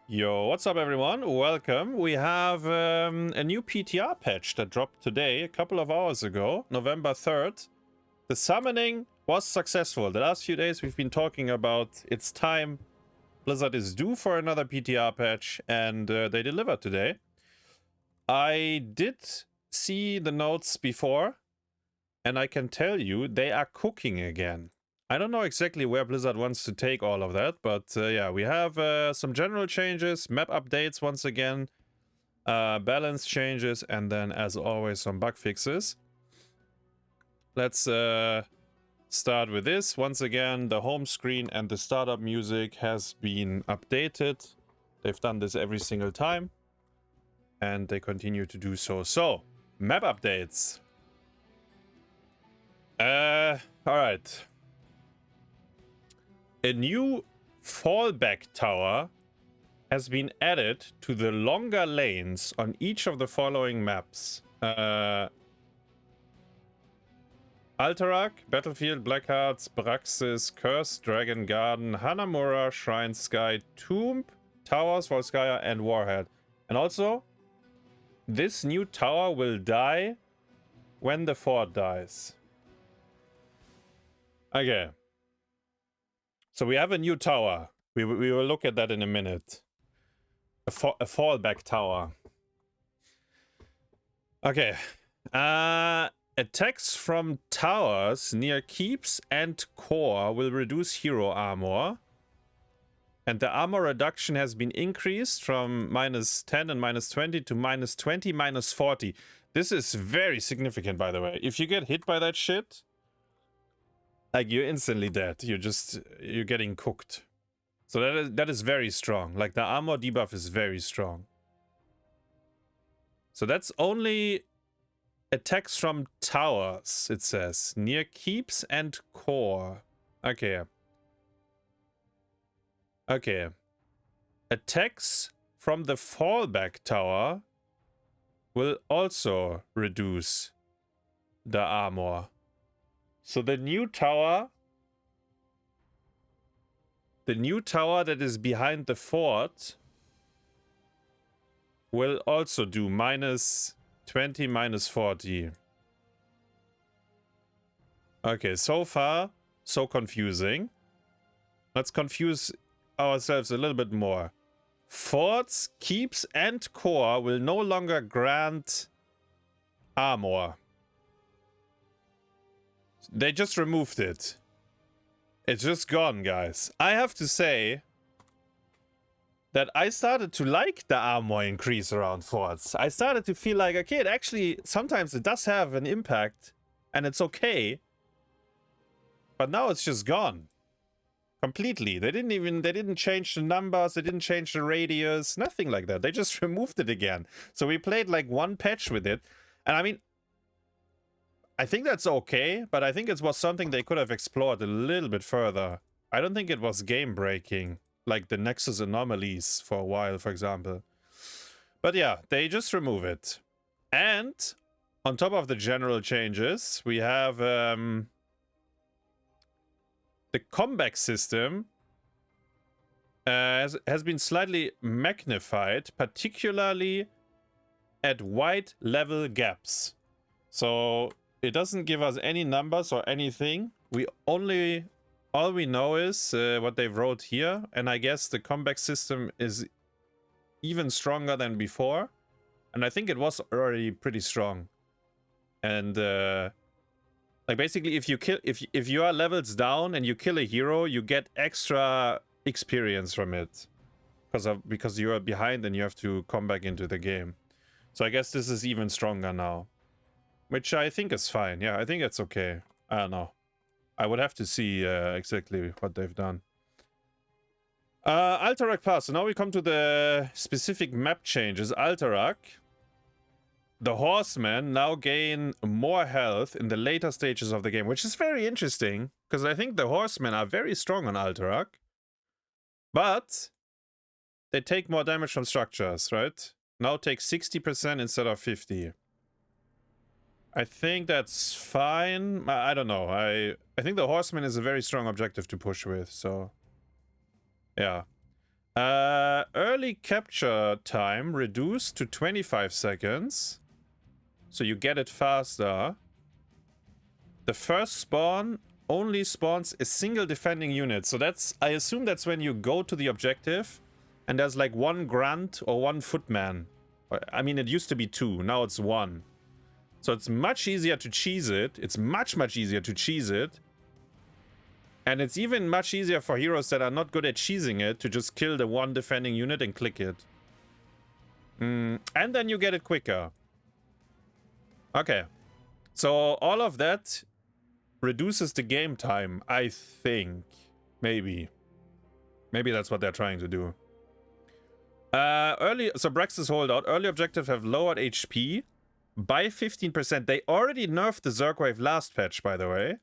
Yo, what's up everyone? Welcome. We have a new PTR patch that dropped today, a couple of hours ago, November 3rd. The summoning was successful. The last few days we've been talking about it's time. Blizzard is due for another PTR patch, and they delivered today. I did see the notes before, and I can tell you they are cooking again. I don't know exactly where Blizzard wants to take all of that, but yeah, we have some general changes, map updates once again, balance changes, and then, as always, some bug fixes. Let's start with this. Once again, the home screen and the startup music has been updated. They've done this every single time, and they continue to do so. So, map updates. All right. A new Fallback tower has been added to the longer lanes on each of the following maps. Alterac, Battlefield, Black Hearts, Braxis, Cursed, Dragon Garden, Hanamura, Shrine Sky, Tomb, Towers, Volskaya, and Warhead. And also, this new tower will die when the fort dies. Okay. So we have a new tower. We will look at that in a minute. A fallback tower. Okay. Attacks from towers near keeps and core will reduce hero armor. And the armor reduction has been increased from -10 and -20 to -20, -40. This is very significant, by the way. If you get hit by that shit, like, you're instantly dead. You're getting cooked. So that is very strong. Like, the armor debuff is very strong. So that's only attacks from towers, it says. Near keeps and core. Okay. Okay. Attacks from the fallback tower will also reduce the armor. So the new tower that is behind the fort will also do -20, -40. Okay, so far, so confusing. Let's confuse ourselves a little bit more. Forts, keeps, and core will no longer grant armor. They just removed it. It's just gone, guys. I have to say that I started to like the armor increase around forts. I started to feel like, okay, it actually, sometimes it does have an impact, and it's okay. But now it's just gone. Completely. They didn't change the numbers, they didn't change the radius, nothing like that. They just removed it again. So we played like one patch with it. And I mean, I think that's okay, but I think it was something they could have explored a little bit further. I don't think it was game-breaking, like the Nexus anomalies for a while, for example. But yeah, they just remove it. And on top of the general changes, we have the comeback system has been slightly magnified, particularly at wide level gaps. So it doesn't give us any numbers or anything. All we know is what they wrote here, and I guess the comeback system is even stronger than before, and I think it was already pretty strong. And like, basically, if you are levels down and you kill a hero, you get extra experience from it because you are behind and you have to come back into the game. So I guess this is even stronger now. Which I think is fine. Yeah, I think it's okay. I don't know. I would have to see exactly what they've done. Alterac Pass. So now we come to the specific map changes. Alterac. The horsemen now gain more health in the later stages of the game, which is very interesting, because I think the horsemen are very strong on Alterac. But they take more damage from structures, right? Now take 60% instead of 50%. I think that's fine. I don't know. I think the horseman is a very strong objective to push with, so yeah. Early capture time reduced to 25 seconds. So you get it faster. The first spawn only spawns a single defending unit. So that's, I assume that's when you go to the objective and there's like one grunt or one footman. I mean, it used to be two, now it's one. So it's much easier to cheese it. It's much easier to cheese it. And it's even much easier for heroes that are not good at cheesing it to just kill the one defending unit and click it. And then you get it quicker. Okay. So all of that reduces the game time, I think. Maybe. Maybe that's what they're trying to do. So Brax's holdout. Early objectives have lowered HP by 15%. They already nerfed the Zerg Wave last patch, by the way.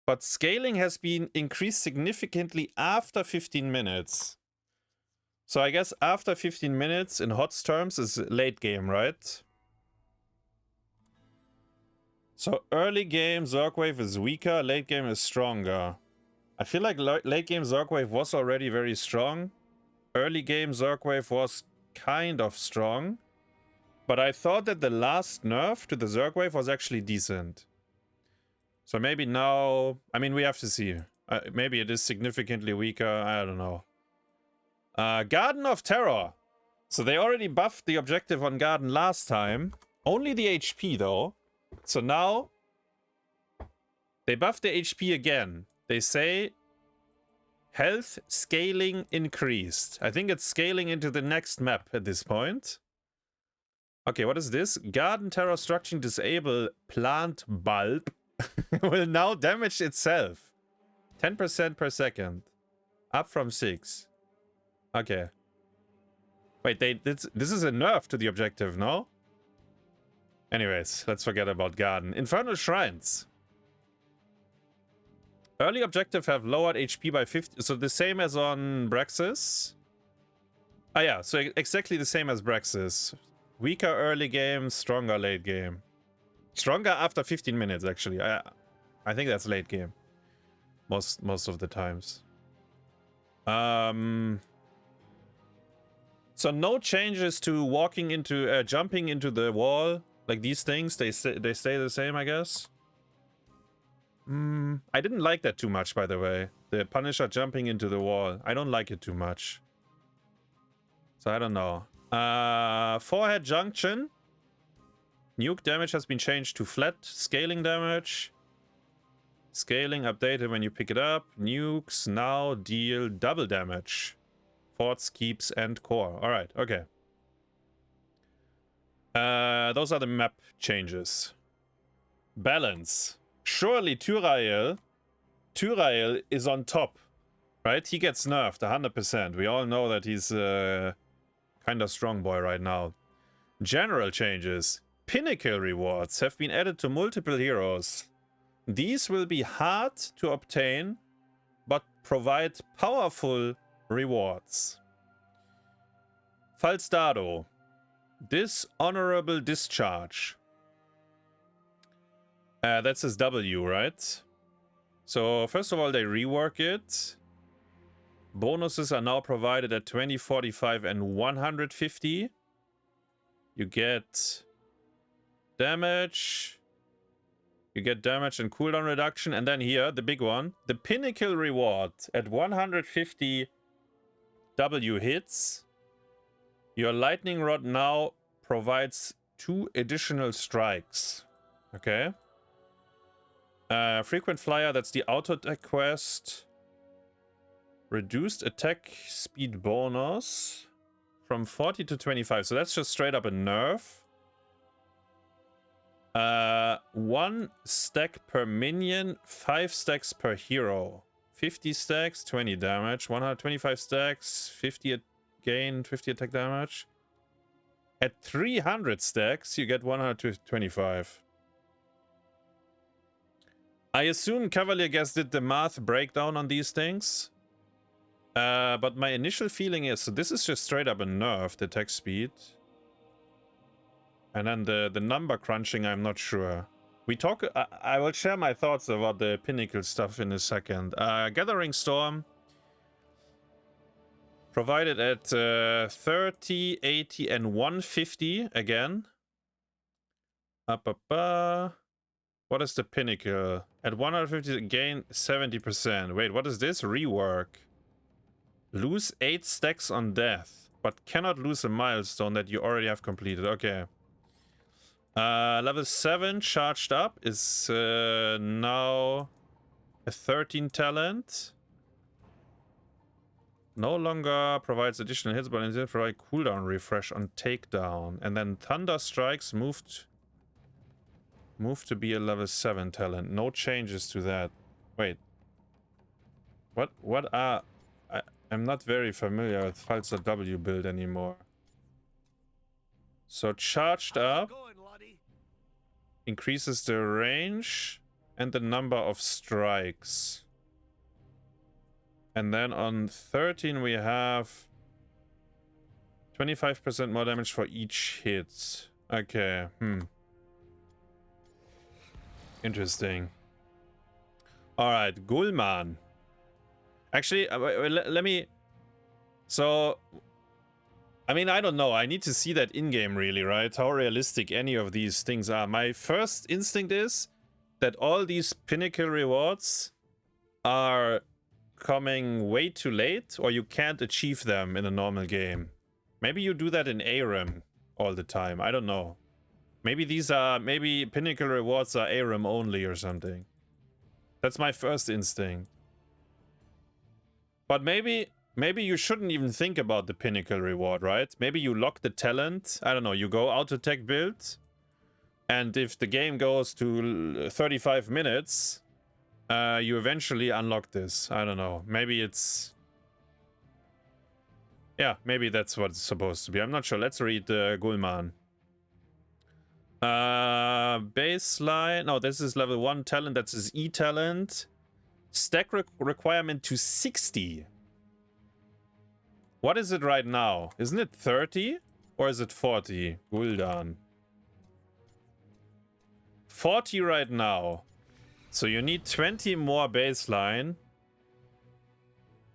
But scaling has been increased significantly after 15 minutes. So I guess after 15 minutes in HOTS terms is late game, right? So early game Zerg Wave is weaker, late game is stronger. I feel like late game Zerg Wave was already very strong. Early game Zerg Wave was kind of strong. But I thought that the last nerf to the Zerg Wave was actually decent. So maybe now, I mean, we have to see. Maybe it is significantly weaker, I don't know. Garden of Terror. So they already buffed the objective on Garden last time. Only the HP though. So now, they buffed the HP again. They say, health scaling increased. I think it's scaling into the next map at this point. Okay, what is this? Garden Terror structuring disable plant bulb will now damage itself. 10% per second. Up from 6. Okay. Wait, this is a nerf to the objective, no? Anyways, let's forget about Garden. Infernal Shrines. Early objective have lowered HP by 50. So the same as on Braxis. Ah yeah, so exactly the same as Braxis. Weaker early game, stronger late game. Stronger after 15 minutes, actually. I think that's late game. Most of the times. So no changes to walking into, jumping into the wall. Like these things, they stay the same, I guess. I didn't like that too much, by the way. The Punisher jumping into the wall. I don't like it too much. So I don't know. Forehead Junction. Nuke damage has been changed to flat scaling damage. Scaling updated when you pick it up. Nukes now deal double damage. Forts, keeps, and core. Alright, okay. Those are the map changes. Balance. Surely Tyrael is on top, right? He gets nerfed 100%. We all know that he's kind of strong boy right now. General changes. Pinnacle rewards have been added to multiple heroes. These will be hard to obtain, but provide powerful rewards. Falstado. Dishonorable discharge. That's his W, right? So first of all, they rework it. Bonuses are now provided at 20, 45, and 150. You get damage. You get damage and cooldown reduction. And then here, the big one. The Pinnacle reward at 150 W hits. Your lightning rod now provides 2 additional strikes. Okay. Frequent flyer, that's the auto attack quest. Reduced attack speed bonus from 40 to 25. So that's just straight up a nerf. 1 stack per minion, 5 stacks per hero. 50 stacks, 20 damage. 125 stacks, 50 gain, 50 attack damage. At 300 stacks, you get 125. I assume Cavalier Guest did the math breakdown on these things. But my initial feeling is, so this is just straight up a nerf, the attack speed. And then the number crunching, I'm not sure. I will share my thoughts about the Pinnacle stuff in a second. Gathering Storm. Provided at 30, 80, and 150 again. What is the Pinnacle? At 150, gain 70%. Wait, what is this? Rework. Lose 8 stacks on death, but cannot lose a milestone that you already have completed. Okay. Level 7 charged up is now a 13 talent. No longer provides additional hits, but instead provide cooldown refresh on takedown. And then Thunder Strikes moved to be a level 7 talent. No changes to that. Wait. What are... I'm not very familiar with Falsa W build anymore. So charged up increases the range and the number of strikes. And then on 13 we have 25% more damage for each hit. Okay, interesting. Alright, Gulman. Actually, let me... So... I mean, I don't know. I need to see that in-game really, right? How realistic any of these things are. My first instinct is that all these Pinnacle rewards are coming way too late, or you can't achieve them in a normal game. Maybe you do that in ARAM all the time. I don't know. Maybe Pinnacle rewards are ARAM only or something. That's my first instinct. But maybe you shouldn't even think about the Pinnacle reward, right? Maybe you lock the talent. I don't know. You go auto tech build, and if the game goes to 35 minutes, you eventually unlock this. I don't know. Maybe it's... Yeah, maybe that's what it's supposed to be. I'm not sure. Let's read Gulman. Baseline. No, this is level 1 talent. That's his E talent. Stack requirement to 60. What is it right now? Isn't it 30? Or is it 40? Guldan. 40 right now. So you need 20 more baseline.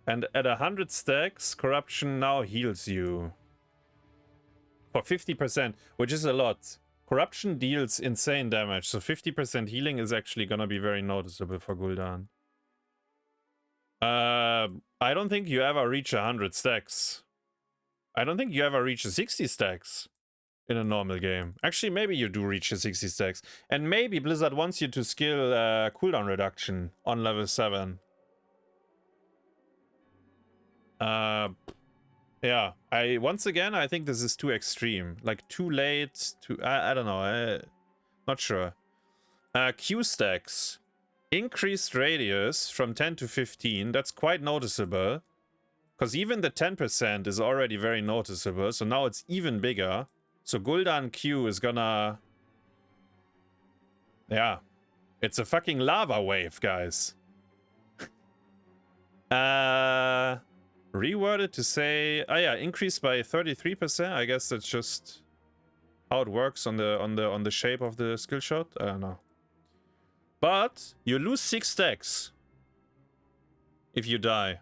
And at 100 stacks, corruption now heals you. For 50%, which is a lot. Corruption deals insane damage, so 50% healing is actually gonna be very noticeable for Guldan. I don't think you ever reach 100 stacks. I don't think you ever reach 60 stacks in a normal game. Actually, maybe you do reach 60 stacks. And maybe Blizzard wants you to skill cooldown reduction on level 7. Yeah, once again, I think this is too extreme. Like, too late, I don't know, not sure. Q stacks. Increased radius from 10 to 15, that's quite noticeable. Because even the 10% is already very noticeable, so now it's even bigger. So Guldan Q is gonna... Yeah. It's a fucking lava wave, guys. Reworded to say... Oh yeah, increased by 33%. I guess that's just how it works on the shape of the skill shot. I don't know. But you lose 6 stacks if you die.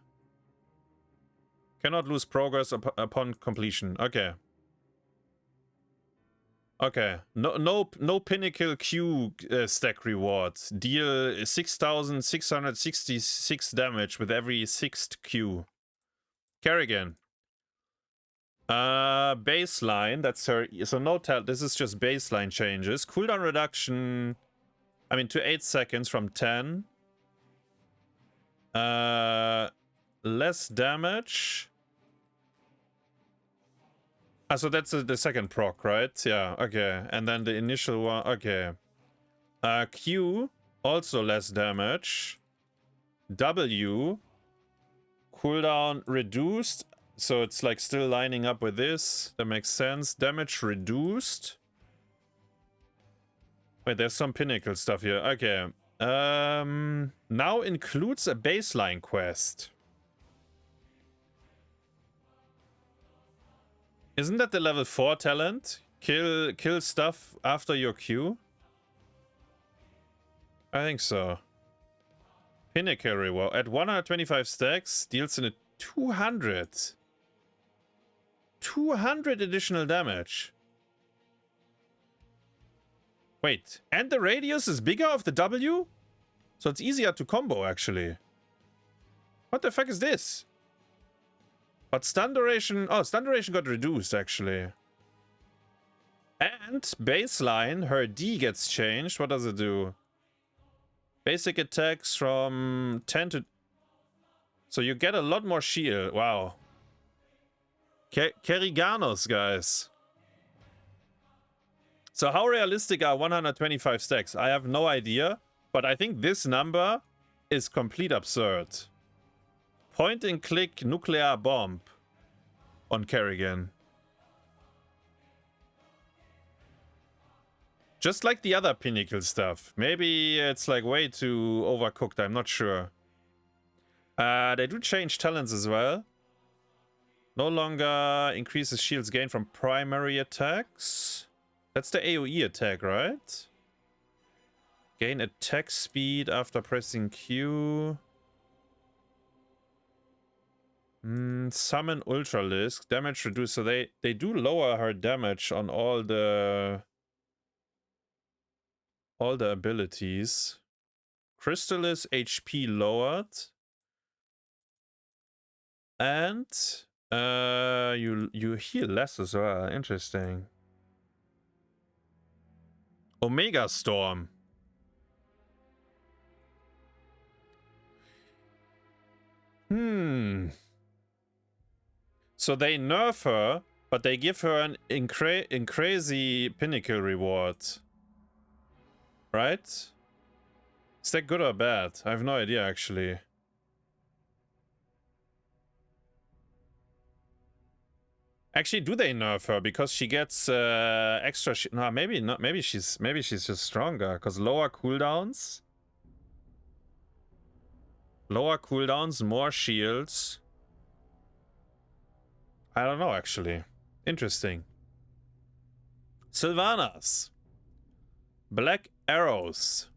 Cannot lose progress upon completion. Okay. Okay. No Pinnacle Q stack rewards. Deal 6,666 damage with every 6th Q. Kerrigan. Baseline. That's her. So no tell. This is just baseline changes. Cooldown reduction. I mean, to 8 seconds from 10. Less damage. Ah, so that's the second proc, right? Yeah, okay. And then the initial one, okay. Q, also less damage. W, cooldown reduced. So it's like still lining up with this. That makes sense. Damage reduced. Wait, there's some Pinnacle stuff here. Okay. Now includes a baseline quest. Isn't that the level 4 talent? Kill stuff after your Q? I think so. Pinnacle reward. At 125 stacks, deals in a 200. 200 additional damage. Wait, and the radius is bigger of the W? So it's easier to combo, actually. What the fuck is this? But stun duration... Oh, stun duration got reduced, actually. And baseline, her D gets changed. What does it do? Basic attacks from 10 to... So you get a lot more shield. Wow. Kerriganos, guys. So how realistic are 125 stacks? I have no idea. But I think this number is complete absurd. Point and click nuclear bomb on Kerrigan. Just like the other Pinnacle stuff. Maybe it's like way too overcooked, I'm not sure. They do change talents as well. No longer increases shields gained from primary attacks. That's the AoE attack, right? Gain attack speed after pressing Q. Summon Ultralisk. Damage reduced. So they do lower her damage on all the abilities. Crystallis HP lowered. And you heal less as well. Interesting. Omega Storm. So they nerf her, but they give her an crazy Pinnacle reward. Right? Is that good or bad? I have no idea, actually. Actually, do they nerf her because she gets extra? No, maybe not. Maybe she's just stronger because lower cooldowns. Lower cooldowns, more shields. I don't know, actually. Interesting. Sylvanas. Black arrows.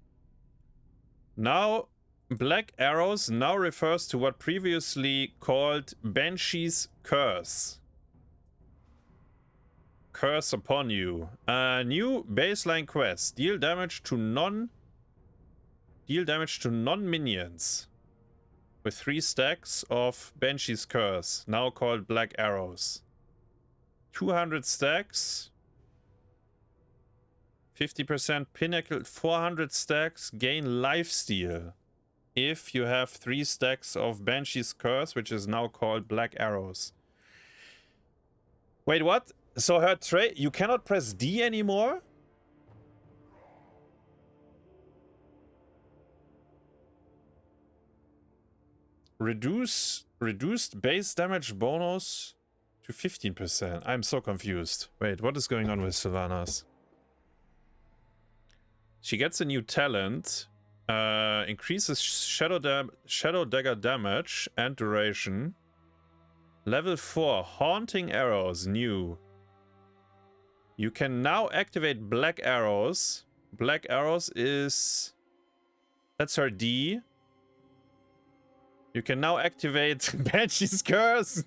Now, Black arrows now refers to what previously called Banshee's Curse. Curse upon you. A new baseline quest. Deal damage to non-minions. With 3 stacks of Banshee's Curse, now called Black Arrows. 200 stacks. 50% Pinnacle, 400 stacks, gain lifesteal. If you have 3 stacks of Banshee's Curse, which is now called Black Arrows. Wait, what? So her trait, you cannot press D anymore? Reduced base damage bonus to 15%. I'm so confused. Wait, what is going on with Sylvanas? She gets a new talent. Increases Shadow Dagger damage and duration. Level 4, Haunting Arrows, new. You can now activate Black Arrows. Black Arrows is... That's her D. You can now activate Banshee's Curse.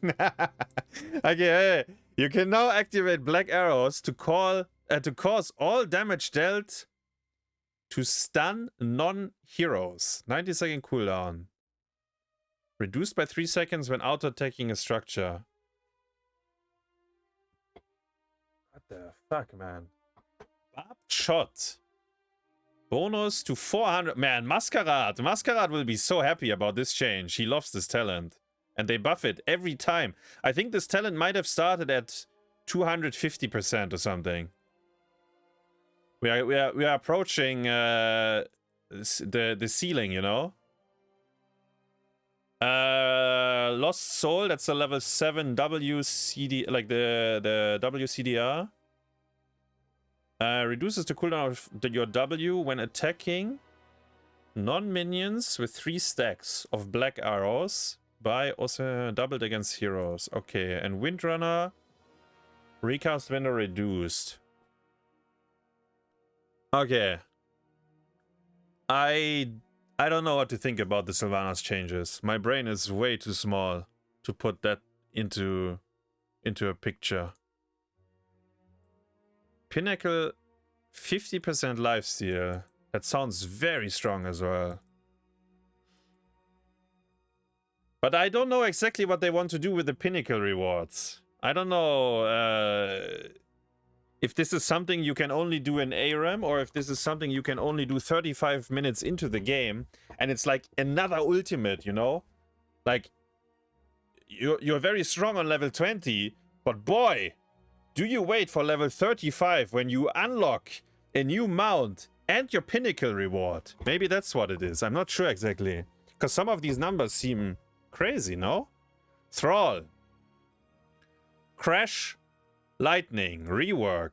Okay, you can now activate Black Arrows to cause all damage dealt to stun non-heroes. 90-second cooldown. Reduced by 3 seconds when auto-attacking a structure. What the fuck, man? Barbed shot. Bonus to 400. Man, Masquerade. Masquerade will be so happy about this change. He loves this talent. And they buff it every time. I think this talent might have started at 250% or something. We are approaching the ceiling, you know? Lost Soul, that's a level 7 WCD, like the WCDR. Reduces the cooldown of your W when attacking non-minions with 3 stacks of Black Arrows by also doubled against heroes. Okay, and Windrunner, recast window reduced. Okay. I don't know what to think about the Sylvanas changes. My brain is way too small to put that into into a picture. Pinnacle 50% lifesteal. That sounds very strong as well. But I don't know exactly what they want to do with the Pinnacle rewards. I don't know if this is something you can only do in ARAM or if this is something you can only do 35 minutes into the game. And it's like another ultimate, you know? Like, you're very strong on level 20, but boy, do you wait for level 35 when you unlock a new mount and your Pinnacle reward. Maybe that's what it is. I'm not sure exactly. Because some of these numbers seem crazy, no? Thrall. Crash. Lightning. Rework.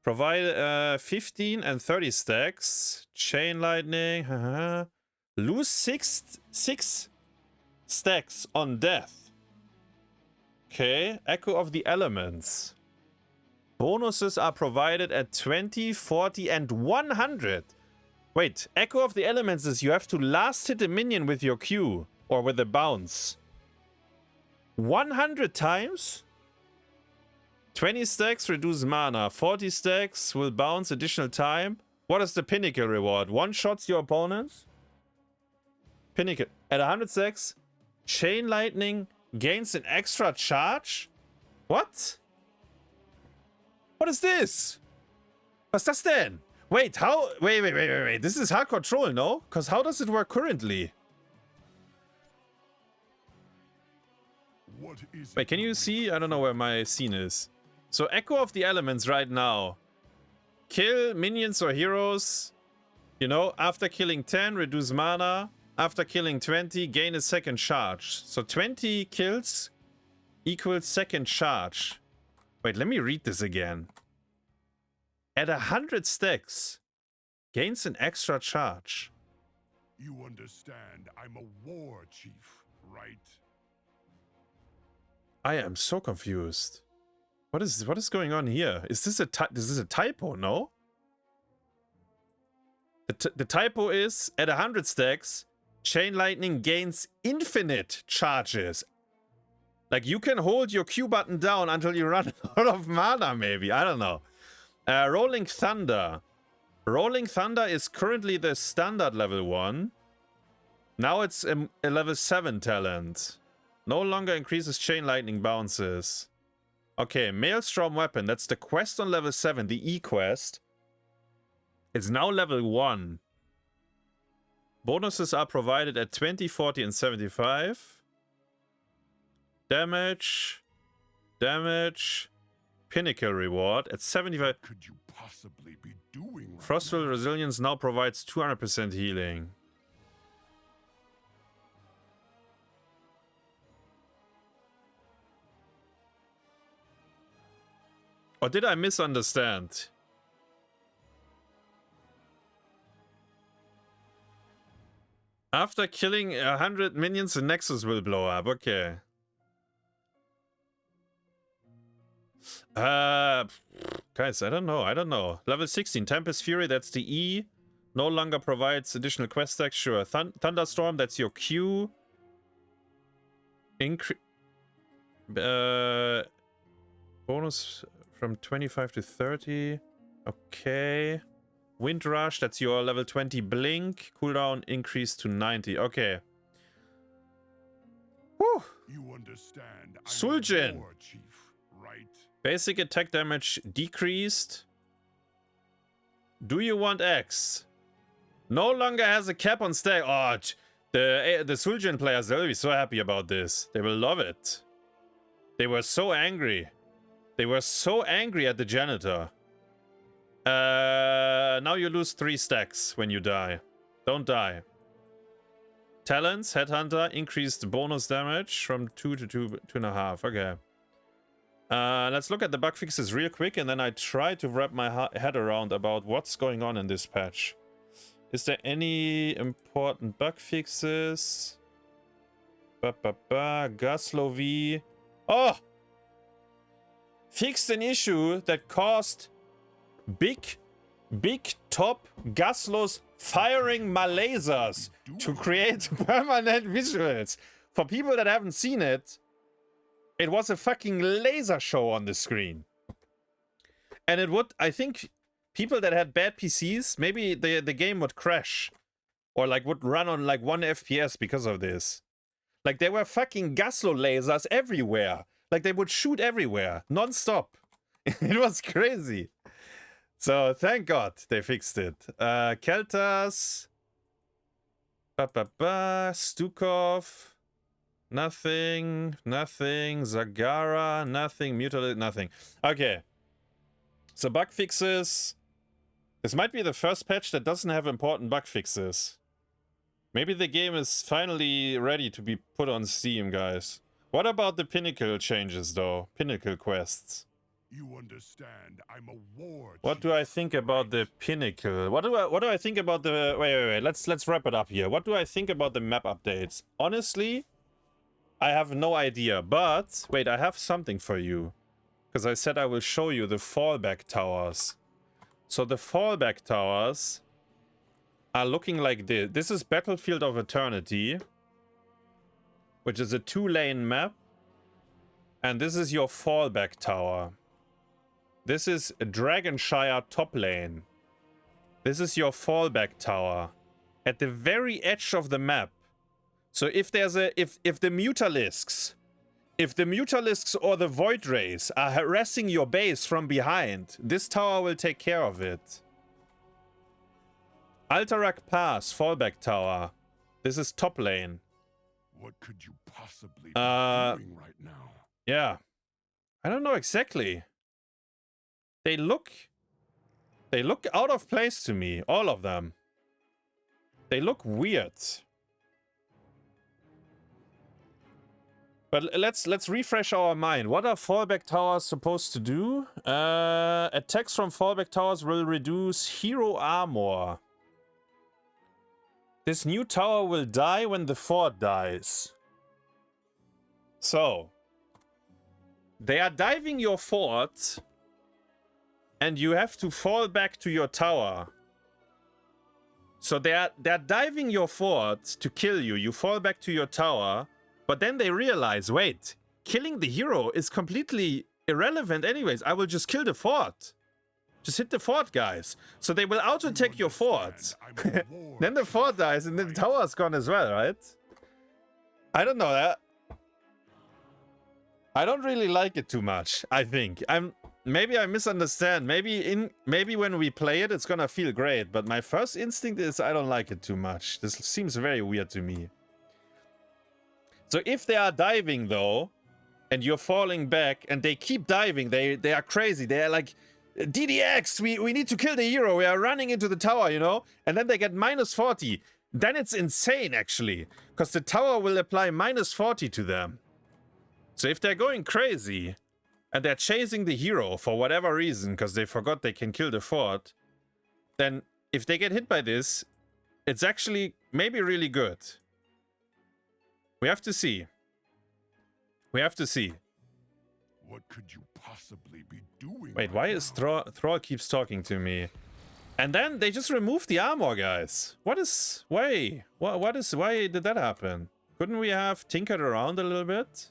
Provide 15 and 30 stacks. Chain lightning. Lose 6 stacks on death. Okay. Echo of the elements. Bonuses are provided at 20, 40, and 100. Wait, Echo of the Elements is you have to last hit a minion with your Q or with a bounce. 100 times? 20 stacks reduce mana. 40 stacks will bounce additional time. What is the Pinnacle reward? One-shots your opponents? Pinnacle. At 100 stacks, Chain Lightning gains an extra charge? What? What is this? What's das denn? Wait, how? Wait. This is hard control, no? Because how does it work currently? Wait, can you see? I don't know where my scene is. So Echo of the Elements right now. Kill minions or heroes. You know, after killing 10, reduce mana. After killing 20, gain a second charge. So 20 kills equals second charge. Wait, let me read this again. At 100 stacks, gains an extra charge. You understand, I'm a war chief, right? I am so confused. What is going on here? Is this a typo? No. The typo is at 100 stacks, Chain Lightning gains infinite charges. Like, you can hold your Q button down until you run out of mana, maybe. I don't know. Rolling Thunder. Rolling Thunder is currently the standard level 1. Now it's a level 7 talent. No longer increases Chain Lightning bounces. Okay, Maelstrom Weapon. That's the quest on level 7, the E-quest. It's now level 1. Bonuses are provided at 20, 40, and 75. Damage. Pinnacle reward at 75. What could you possibly be doing right Frostwell now? Resilience now provides 200% healing. Or did I misunderstand? After killing 100 minions, the Nexus will blow up. Okay. Guys, I don't know. Level 16, Tempest Fury, that's the E. No longer provides additional quest stacks. Sure. Thunderstorm, that's your Q. Bonus from 25 to 30. Okay. Wind Rush, that's your level 20 Blink. Cooldown increased to 90. Okay. Whew. You understand, I'm Suljin. a war chief, right? Basic attack damage decreased. Do you want X? No longer has a cap on stack. Oh, the Suljin players, they'll be so happy about this. They will love it. They were so angry. They were so angry at the janitor. Now you lose 3 stacks when you die. Don't die. Talents, Headhunter, increased bonus damage from 2 to 2.5. Okay. Let's look at the bug fixes real quick, and then I try to wrap my head around about what's going on in this patch. Is there any important bug fixes? Gaslow V. Oh! Fixed an issue that caused big top Gaslows firing lasers to create permanent visuals. For people that haven't seen it, It was a fucking laser show on the screen. And it would, I think, people that had bad PCs, maybe the game would crash. Or like would run on like 1 FPS because of this. Like there were fucking Gaslo lasers everywhere. Like they would shoot everywhere, non-stop. It was crazy. So thank God they fixed it. Keltas. Stukov. Nothing. Nothing. Zagara. Nothing. Mutilate. Nothing. Okay. So bug fixes. This might be the first patch that doesn't have important bug fixes. Maybe the game is finally ready to be put on Steam, guys. What about the Pinnacle changes, though? Pinnacle quests. You understand, I'm a war chief. What do I think about the Pinnacle? What do I think about the... Wait. Let's wrap it up here. What do I think about the map updates? Honestly, I have no idea. But, wait, I have something for you. Because I said I will show you the fallback towers. So the fallback towers are looking like this. This is Battlefield of Eternity, which is a 2-lane map. And this is your fallback tower. This is Dragonshire top lane. This is your fallback tower. At the very edge of the map. So if there's a... If the Mutalisks... If the Mutalisks or the Void Rays are harassing your base from behind, this tower will take care of it. Alterac Pass, fallback tower. This is top lane. What could you possibly be doing right now? Yeah. I don't know exactly. They look out of place to me, all of them. They look weird. But let's refresh our mind. What are fallback towers supposed to do? Attacks from fallback towers will reduce hero armor. This new tower will die when the fort dies. So, they are diving your fort, and you have to fall back to your tower. So they're diving your fort to kill you. You fall back to your tower, but then they realize, wait, killing the hero is completely irrelevant anyways. I will just kill the fort. Just hit the fort, guys. So they will auto-attack your fort. Then the fort dies and then the tower's gone as well, right? I don't know that. I don't really like it too much, I think. Maybe I misunderstand. Maybe when we play it, it's gonna feel great. But my first instinct is I don't like it too much. This seems very weird to me. So if they are diving, though, and you're falling back, and they keep diving, they are crazy. They are like... DDX, we need to kill the hero. We are running into the tower, you know? And then they get minus 40. Then it's insane, actually. Because the tower will apply minus 40 to them. So if they're going crazy, and they're chasing the hero for whatever reason, because they forgot they can kill the fort, then if they get hit by this, it's actually maybe really good. We have to see. We have to see. What could you possibly be doing? Wait, why is Thrall keeps talking to me? And then they just removed the armor, guys. What is... Why? Why did that happen? Couldn't we have tinkered around a little bit?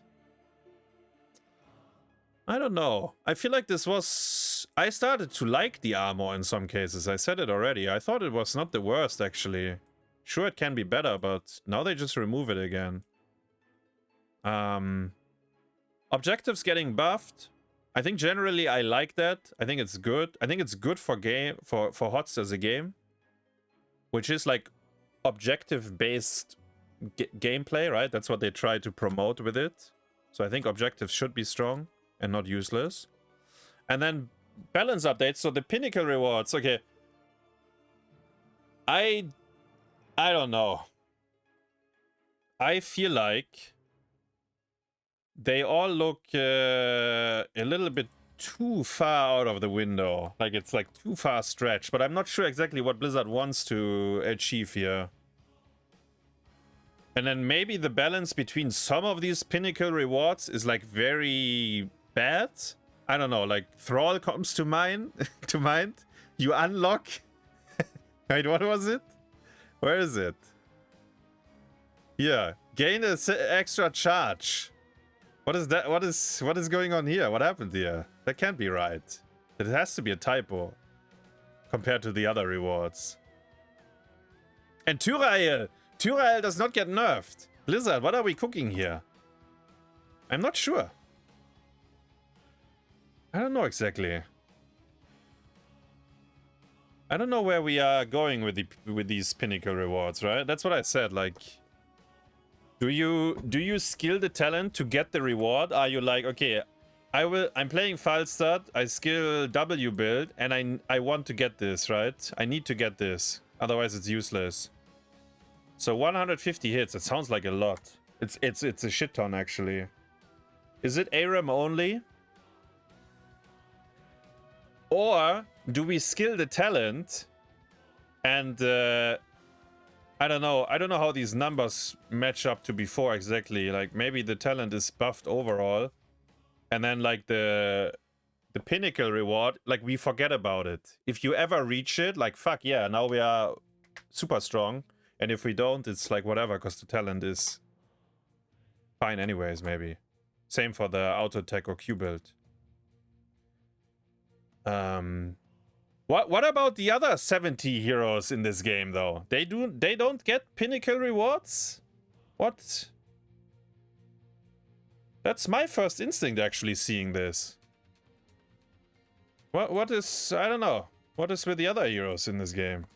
I don't know. I feel like this was... I started to like the armor in some cases. I said it already. I thought it was not the worst, actually. Sure, it can be better, but now they just remove it again. Objectives getting buffed. I think generally I like that. I think it's good. I think it's good for HOTS as a game, which is like objective-based gameplay, right? That's what they try to promote with it. So I think objectives should be strong and not useless. And then balance updates. So the Pinnacle rewards. Okay. I don't know. I feel like they all look a little bit too far out of the window. Like it's like too far stretched. But I'm not sure exactly what Blizzard wants to achieve here. And then maybe the balance between some of these Pinnacle rewards is like very bad. I don't know, like Thrall comes to mind. You unlock. Wait, what was it? Where is it? Yeah, gain an extra charge. What is that? What is going on here? What happened here? That can't be right. It has to be a typo compared to the other rewards. And Tyrael does not get nerfed. Blizzard, what are we cooking here? I'm not sure. I don't know exactly. I don't know where we are going with these Pinnacle rewards, right? That's what I said. Like, do you skill the talent to get the reward? Are you like, okay, I'm playing Falstad, I skill W build, and I want to get this, right? I need to get this, otherwise it's useless. So 150 hits. It sounds like a lot. It's a shit ton actually. Is it ARAM only? Or do we skill the talent and I don't know how these numbers match up to before exactly. Like maybe the talent is buffed overall and then like the Pinnacle reward, like we forget about it. If you ever reach it, like fuck yeah, now we are super strong. And if we don't, it's like whatever, because the talent is fine anyways, maybe. Same for the auto attack or Q build. What about the other 70 heroes in this game though? They don't get Pinnacle rewards? What? That's my first instinct actually seeing this. What is, I don't know. What is with the other heroes in this game?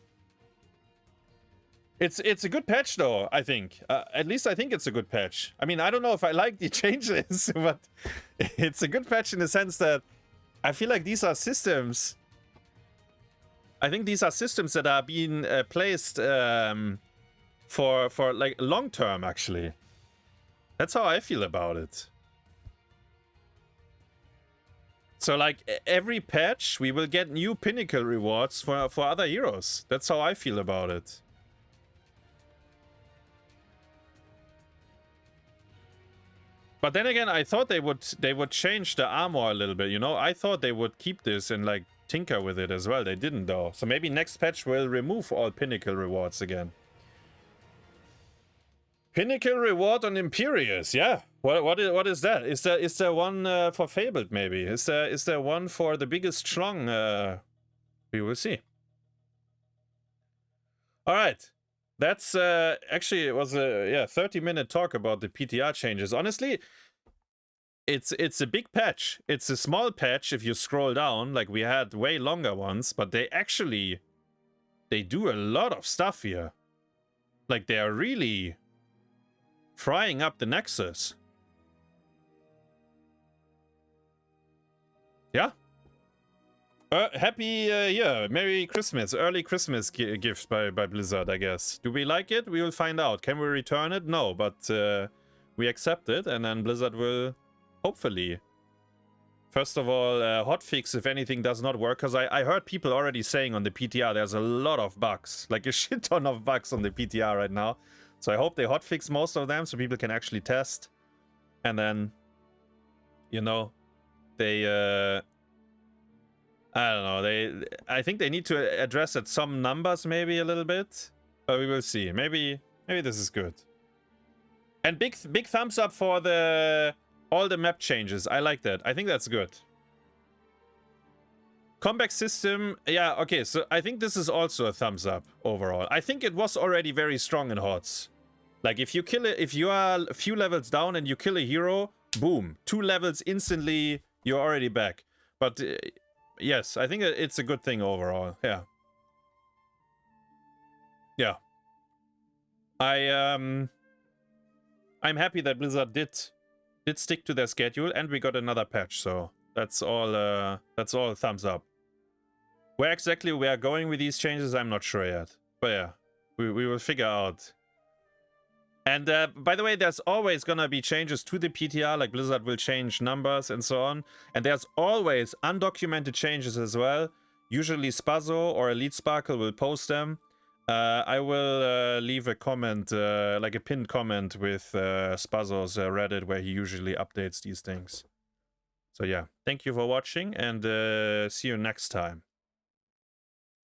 It's a good patch though, I think. At least I think it's a good patch. I mean, I don't know if I like the changes, but it's a good patch in the sense that I feel like these are systems. I think these are systems that are being placed for like long term actually. That's how I feel about it. So like every patch we will get new Pinnacle rewards for other heroes. That's how I feel about it. But then again, I thought they would change the armor a little bit, you know? I thought they would keep this and like tinker with it as well. They didn't though. So maybe next patch will remove all Pinnacle rewards again. Pinnacle reward on Imperious, yeah. What is that? Is there one for Fabled maybe? Is there one for the biggest strong? We will see. All right. That's actually it was a 30-minute talk about the PTR changes. Honestly, it's a big patch. It's a small patch if you scroll down. Like we had way longer ones, but they do a lot of stuff here. Like they are really frying up the Nexus. Yeah. Happy Merry Christmas, early Christmas gift by Blizzard, I guess. Do we like it? We will find out. Can we return it? No, but we accept it, and then Blizzard will hopefully, first of all, hotfix if anything does not work, because I heard people already saying on the PTR there's a lot of bugs, like a shit ton of bugs on the PTR right now. So I hope they hotfix most of them so people can actually test, and then, you know, they I don't know. I think they need to address at some numbers maybe a little bit, but we will see. Maybe this is good. And big thumbs up for all the map changes. I like that. I think that's good. Comeback system. Yeah. Okay. So I think this is also a thumbs up overall. I think it was already very strong in HOTS. Like if you kill it, if you are a few levels down and you kill a hero, boom, 2 levels instantly, you're already back. But yes, I think it's a good thing overall. Yeah. Yeah. I'm happy that Blizzard did stick to their schedule, and we got another patch, so that's all thumbs up. Where exactly we are going with these changes, I'm not sure yet. But yeah, we will figure out. And by the way, there's always gonna be changes to the PTR, like Blizzard will change numbers and so on. And there's always undocumented changes as well. Usually Spazzo or Elite Sparkle will post them. I will leave a comment, like a pinned comment with Spazzo's Reddit, where he usually updates these things. So yeah, thank you for watching, and see you next time.